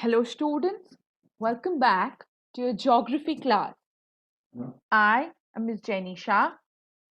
Hello, students. Welcome back to your geography class. I am Ms. Jenny Shah,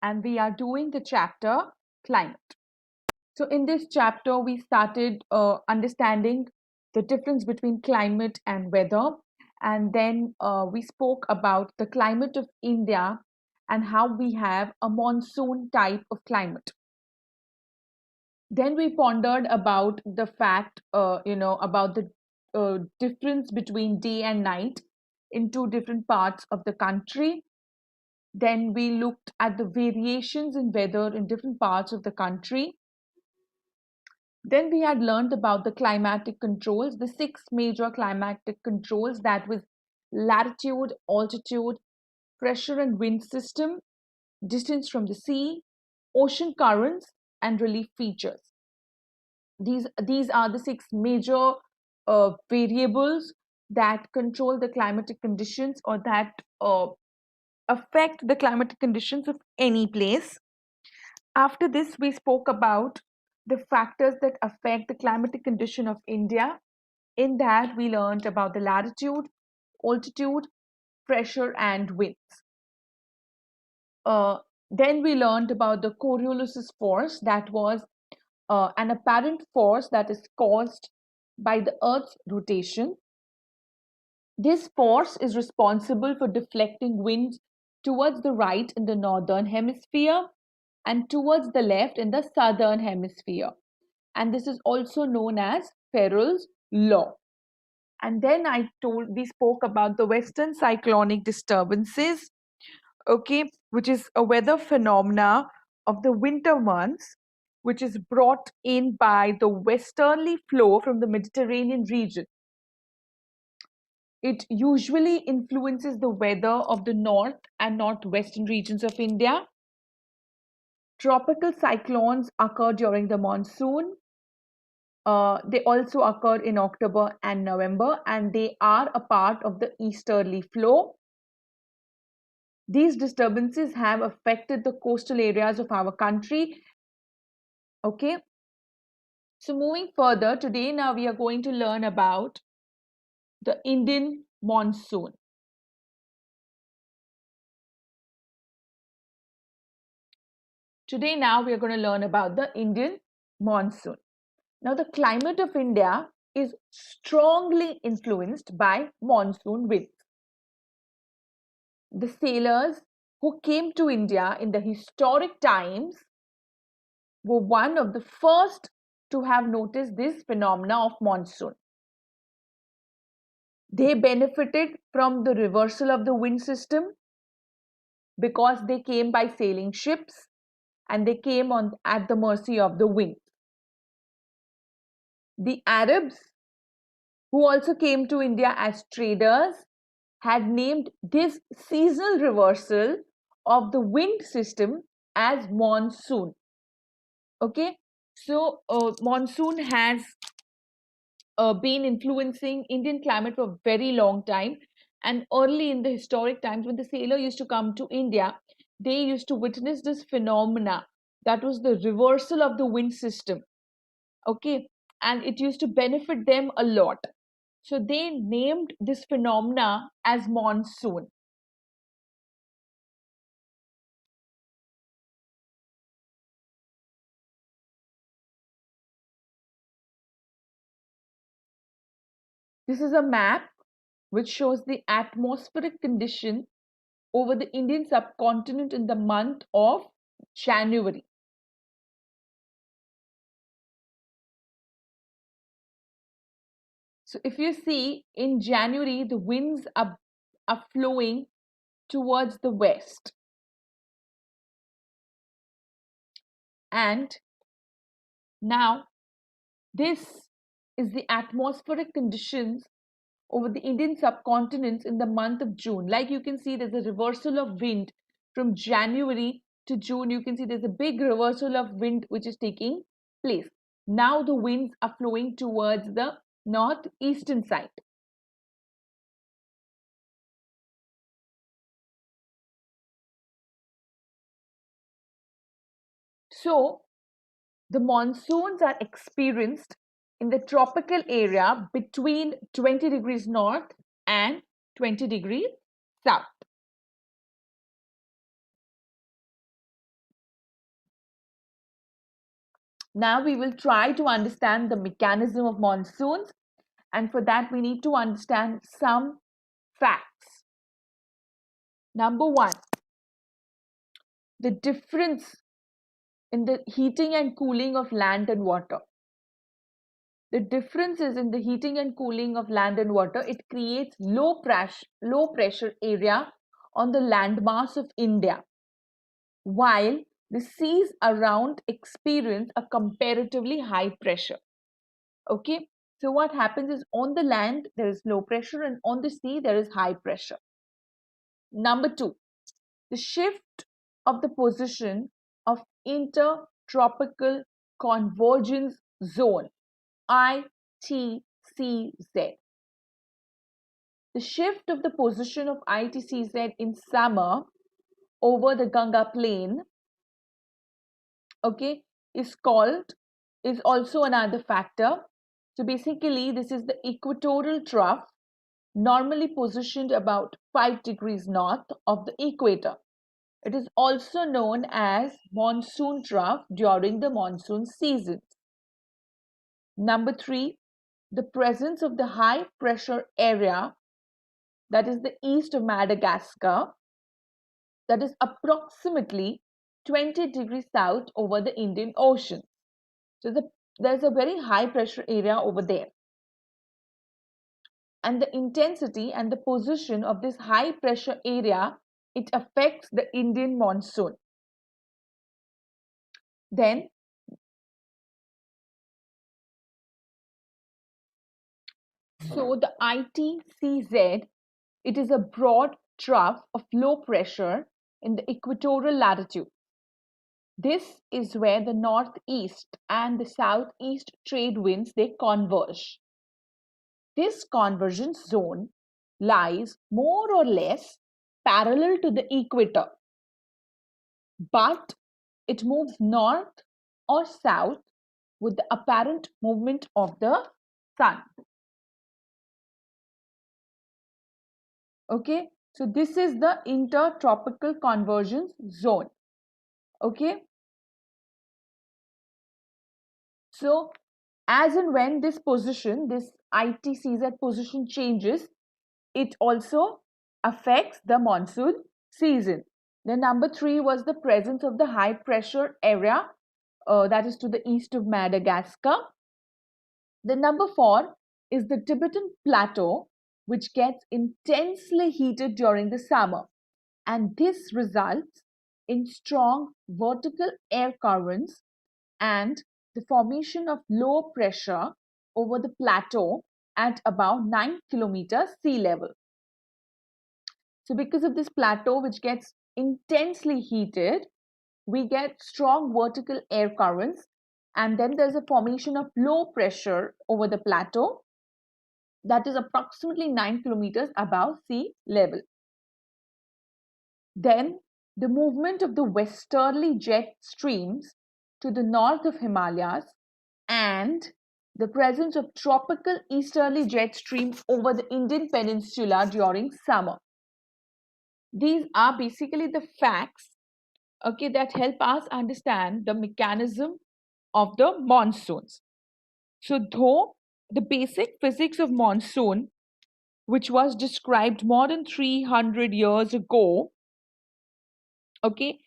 and we are doing the chapter Climate. So, in this chapter, we started understanding the difference between climate and weather, and then we spoke about the climate of India and how we have a monsoon type of climate. Then we pondered about the fact, about the difference between day and night in two different parts of the country. Then we looked at the variations in weather in different parts of the country. Then we had learned about the climatic controls, the six major climatic controls, that was latitude, altitude, pressure and wind system, distance from the sea, ocean currents, and relief features. These are the six major variables that control the climatic conditions, or that affect the climatic conditions of any place. After this, we spoke about the factors that affect the climatic condition of India. In that, we learned about the latitude, altitude, pressure, and winds. Then we learned about the Coriolis force, that was an apparent force that is caused by the Earth's rotation. This force is responsible for deflecting winds towards the right in the northern hemisphere and towards the left in the southern hemisphere. And this is also known as Ferrel's law. And then we spoke about the western cyclonic disturbances, okay, which is a weather phenomena of the winter months, which is brought in by the westerly flow from the Mediterranean region. It usually influences the weather of the north and northwestern regions of India. Tropical cyclones occur during the monsoon. They also occur in October and November, and they are a part of the easterly flow. These disturbances have affected the coastal areas of our country. Okay, so moving further, today now we are going to learn about the Indian monsoon. Today now we are going to learn about the Indian monsoon. Now, the climate of India is strongly influenced by monsoon winds. The sailors who came to India in the historic times were one of the first to have noticed this phenomena of monsoon. They benefited from the reversal of the wind system because they came by sailing ships and they came on at the mercy of the wind. The Arabs, who also came to India as traders, had named this seasonal reversal of the wind system as monsoon. Okay, so monsoon has been influencing Indian climate for a very long time. And early in the historic times, when the sailor used to come to India, they used to witness this phenomena, that was the reversal of the wind system. Okay, and it used to benefit them a lot. So they named this phenomena as monsoon. This is a map which shows the atmospheric condition over the Indian subcontinent in the month of January. So if you see, in January, the winds are flowing towards the west. And now this is the atmospheric conditions over the Indian subcontinent in the month of June. Like you can see, there's a reversal of wind from January to June. You can see there's a big reversal of wind which is taking place. Now the winds are flowing towards the northeastern side. So the monsoons are experienced in the tropical area between 20 degrees north and 20 degrees south. Now we will try to understand the mechanism of monsoons, and for that we need to understand some facts. Number one, the difference in the heating and cooling of land and water. The differences in the heating and cooling of land and water, it creates low pressure area on the landmass of India, while the seas around experience a comparatively high pressure. Okay, so what happens is on the land there is low pressure and on the sea there is high pressure. Number two, the shift of the position of intertropical convergence zone, ITCZ. The shift of the position of ITCZ in summer over the Ganga plain, okay, is also another factor. So basically this is the equatorial trough, normally positioned about 5 degrees north of the equator. It is also known as monsoon trough during the monsoon season. Number three, the presence of the high pressure area, that is the east of Madagascar, that is approximately 20 degrees south over the Indian Ocean. So there's a very high pressure area over there. And the intensity and the position of this high pressure area, it affects the Indian monsoon. Then so the ITCZ, it is a broad trough of low pressure in the equatorial latitude. This is where the northeast and the southeast trade winds, they converge. This convergence zone lies more or less parallel to the equator, but it moves north or south with the apparent movement of the sun. Okay, so this is the intertropical convergence zone. Okay, so as and when this position, this ITCZ position changes, it also affects the monsoon season. Then number three was the presence of the high pressure area, that is to the east of Madagascar. The number four is the Tibetan Plateau, which gets intensely heated during the summer, and this results in strong vertical air currents and the formation of low pressure over the plateau at about 9 kilometers sea level. So because of this plateau which gets intensely heated, we get strong vertical air currents, and then there's a formation of low pressure over the plateau that is approximately 9 kilometers above sea level. Then the movement of the westerly jet streams to the north of Himalayas and the presence of tropical easterly jet stream over the Indian peninsula during summer. These are basically the facts, okay, that help us understand the mechanism of the monsoons. So though the basic physics of monsoon, which was described more than 300 years ago, okay,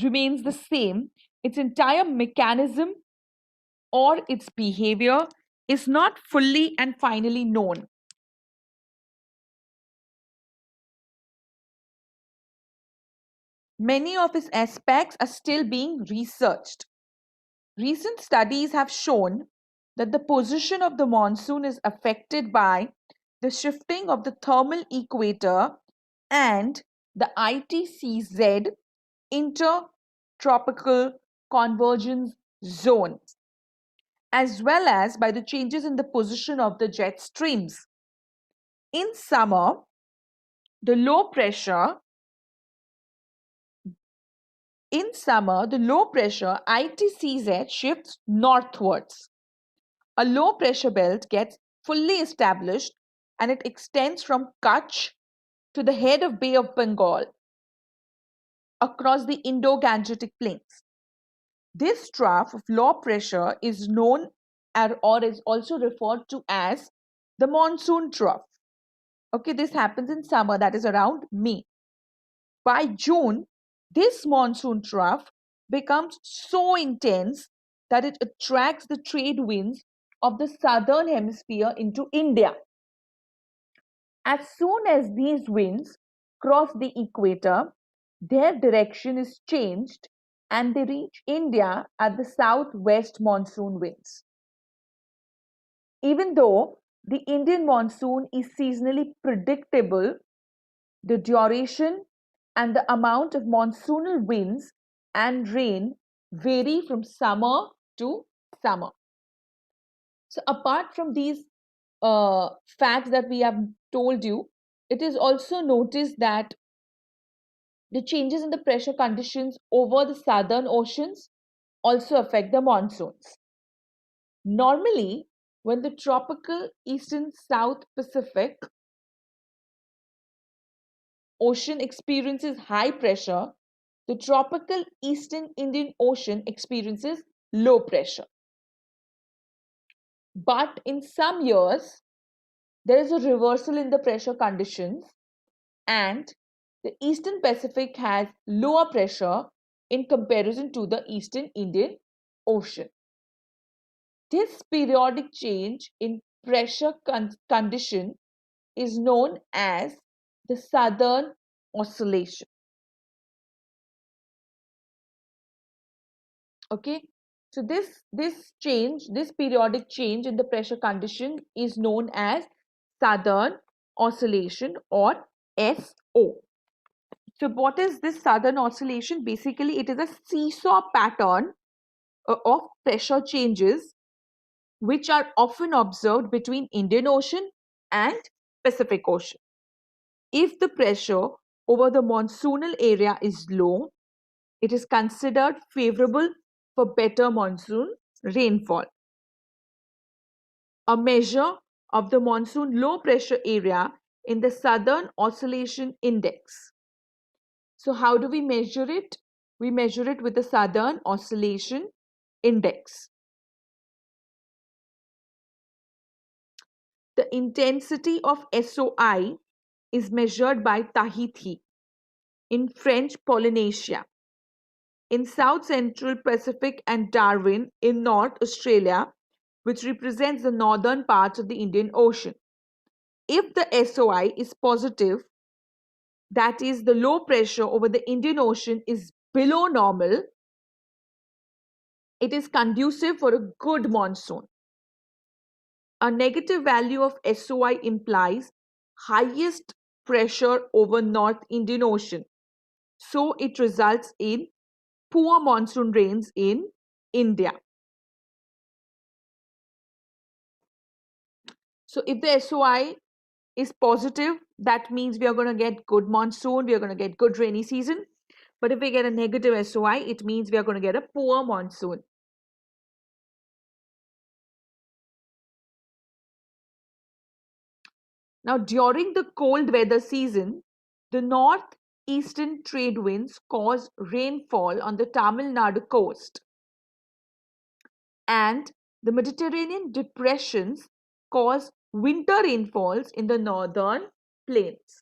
remains the same, its entire mechanism or its behavior is not fully and finally known. Many of its aspects are still being researched. Recent studies have shown that the position of the monsoon is affected by the shifting of the thermal equator and the ITCZ, intertropical convergence zone, as well as by the changes in the position of the jet streams. In summer, the low pressure ITCZ shifts northwards, a low pressure belt gets fully established and it extends from Kutch to the head of Bay of Bengal across the Indo-Gangetic plains. This trough of low pressure is known or is also referred to as the monsoon trough. Okay, this happens in summer, that is around May. By June, this monsoon trough becomes so intense that it attracts the trade winds of the southern hemisphere into India. As soon as these winds cross the equator, their direction is changed and they reach India at the southwest monsoon winds. Even though the Indian monsoon is seasonally predictable, the duration and the amount of monsoonal winds and rain vary from summer to summer. So, apart from these facts that we have told you, it is also noticed that the changes in the pressure conditions over the southern oceans also affect the monsoons. Normally, when the tropical eastern South Pacific Ocean experiences high pressure, the tropical eastern Indian Ocean experiences low pressure. But in some years, there is a reversal in the pressure conditions, and the eastern Pacific has lower pressure in comparison to the eastern Indian Ocean. This periodic change in pressure condition is known as the Southern Oscillation. Okay, so this periodic change in the pressure condition is known as Southern Oscillation or SO. So what is this Southern Oscillation? Basically, it is a seesaw pattern of pressure changes which are often observed between Indian Ocean and Pacific Ocean. If the pressure over the monsoonal area is low, it is considered favorable for better monsoon rainfall. A measure of the monsoon low pressure area in the Southern Oscillation Index. So how do we measure it? We measure it with the Southern Oscillation Index. The intensity of SOI is measured by Tahiti in French Polynesia, in South Central Pacific and Darwin in North Australia, which represents the northern parts of the Indian Ocean. If the SOI is positive, that is, the low pressure over the Indian Ocean is below normal, it is conducive for a good monsoon. A negative value of SOI implies highest pressure over North Indian Ocean. So it results in poor monsoon rains in India. So if the SOI is positive, that means we are going to get good monsoon, we are going to get good rainy season. But if we get a negative SOI, it means we are going to get a poor monsoon. Now, during the cold weather season, the northeastern trade winds cause rainfall on the Tamil Nadu coast, and the Mediterranean depressions cause winter rainfalls in the northern plains.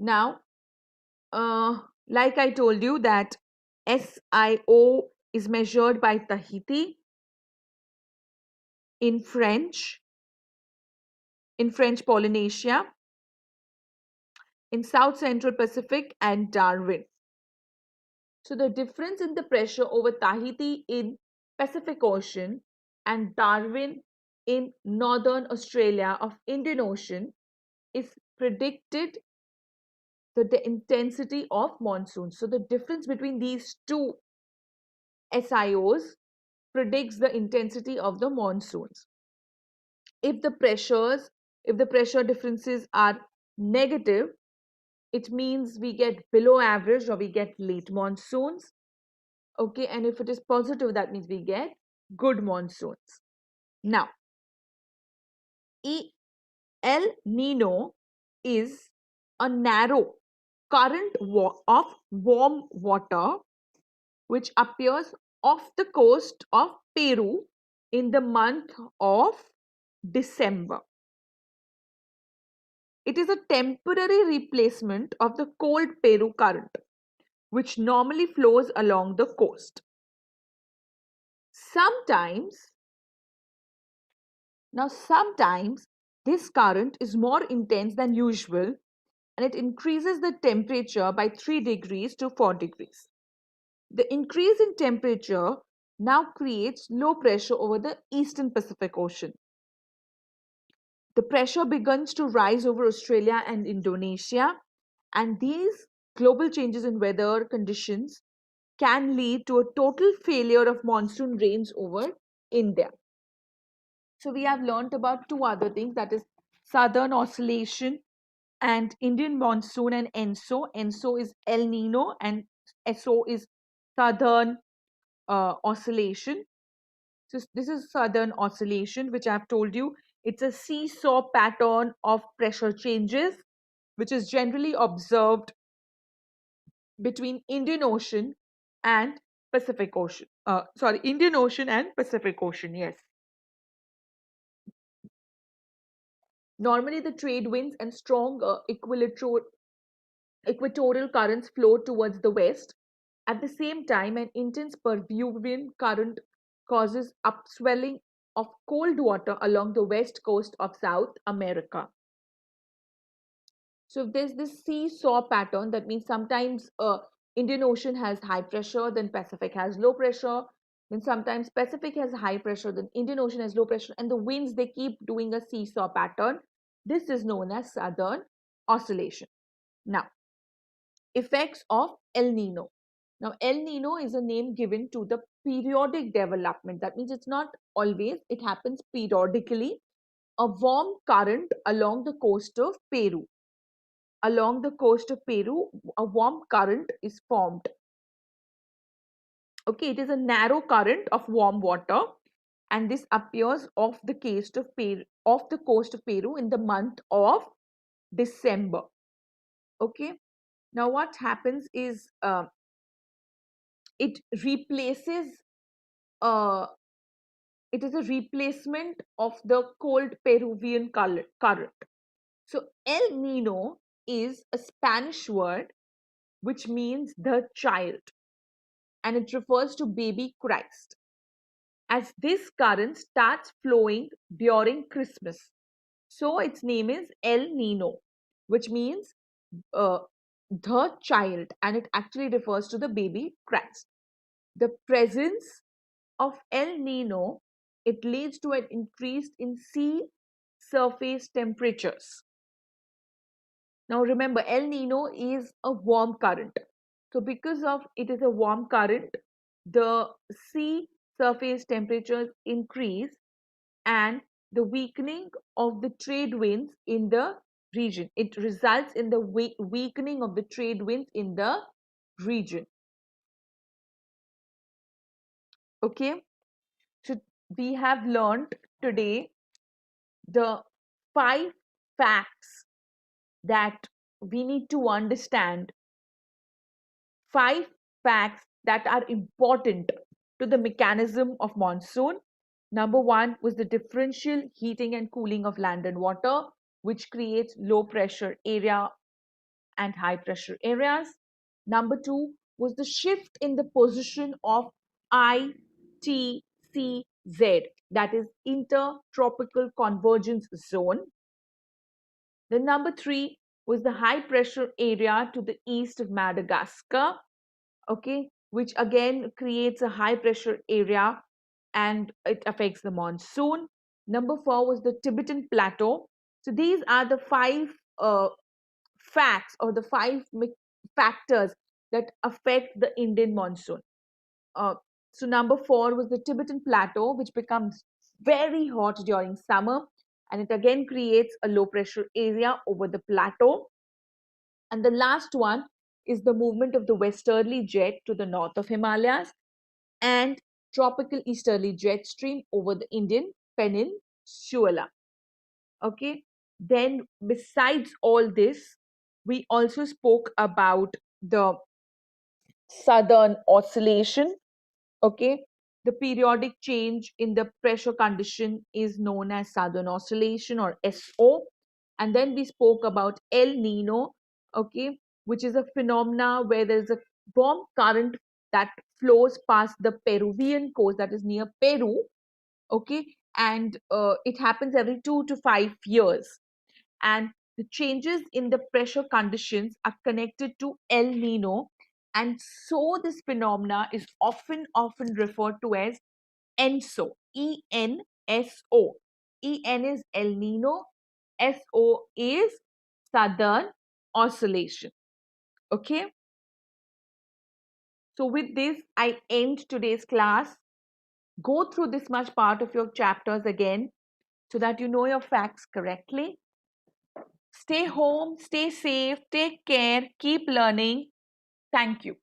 Now, like I told you that SIO is measured by Tahiti in French Polynesia, in South Central Pacific and Darwin. So the difference in the pressure over Tahiti in Pacific Ocean and Darwin in Northern Australia of Indian Ocean is predicted the intensity of monsoon. So the difference between these two SIOs predicts the intensity of the monsoons. If the pressure differences are negative, it means we get below average or we get late monsoons. Okay, and if it is positive, that means we get good monsoons. Now, El Nino is a narrow current of warm water which appears off the coast of Peru in the month of December. It is a temporary replacement of the cold Peru current, which normally flows along the coast. Sometimes this current is more intense than usual and it increases the temperature by 3 degrees to 4 degrees. The increase in temperature now creates low pressure over the eastern Pacific Ocean. The pressure begins to rise over Australia and Indonesia, and these global changes in weather conditions can lead to a total failure of monsoon rains over India. So we have learnt about two other things, that is Southern Oscillation and Indian monsoon and ENSO. ENSO is El Nino and SO is Southern Oscillation. So this is Southern Oscillation, which I've told you. It's a seesaw pattern of pressure changes, which is generally observed between Indian Ocean and Pacific Ocean. Indian Ocean and Pacific Ocean, yes. Normally, the trade winds and strong equatorial currents flow towards the west. At the same time, an intense Peruvian current causes upswelling of cold water along the west coast of South America. So if there's this seesaw pattern, that means sometimes Indian Ocean has high pressure, then Pacific has low pressure, then sometimes Pacific has high pressure, then Indian Ocean has low pressure, and the winds, they keep doing a seesaw pattern. This is known as Southern Oscillation. Now, effects of El Nino. Now, El Nino is a name given to the periodic development. That means it's not always, it happens periodically. A warm current along the coast of Peru. Along the coast of Peru, a warm current is formed. Okay, it is a narrow current of warm water, and this appears off the coast of Peru in the month of December. Okay, now what happens is it replaces it is a replacement of the cold Peruvian current. So El Nino is a Spanish word which means the child, and it refers to baby Christ, as this current starts flowing during Christmas. So its name is El Nino, which means uh, the child, and it actually refers to the baby Christ. The presence of El Nino, it leads to an increase in sea surface temperatures. Now remember, El Nino is a warm current. So because of it is a warm current, the sea surface temperatures increase and the weakening of the trade winds in the region. It results in the weakening of the trade winds in the region. Okay, so we have learned today the 5 facts that we need to understand, 5 facts that are important to the mechanism of monsoon. Number 1 was the differential heating and cooling of land and water, which creates low pressure area and high pressure areas. Number 2 was the shift in the position of ITCZ, that is Intertropical Convergence Zone. Then number 3 was the high pressure area to the east of Madagascar, okay, which again creates a high pressure area and it affects the monsoon. Number 4 was the Tibetan Plateau. So these are the 5 facts or the 5 factors that affect the Indian monsoon. So number 4 was the Tibetan Plateau, which becomes very hot during summer, and it again creates a low pressure area over the plateau. And the last one is the movement of the westerly jet to the north of Himalayas and tropical easterly jet stream over the Indian peninsula. Okay, then besides all this, we also spoke about the southern oscillation. Okay, the periodic change in the pressure condition is known as southern oscillation, or SO. And then we spoke about El Nino, okay, which is a phenomena where there's a warm current that flows past the Peruvian coast, that is near Peru, okay, and it happens every 2 to 5 years. And the changes in the pressure conditions are connected to El Nino, and so this phenomena is often referred to as ENSO. ENSO. EN is El Nino, SO is Southern Oscillation. Okay, so with this I end today's class. Go through this much part of your chapters again so that you know your facts correctly. Stay home, stay safe, take care, keep learning. Thank you.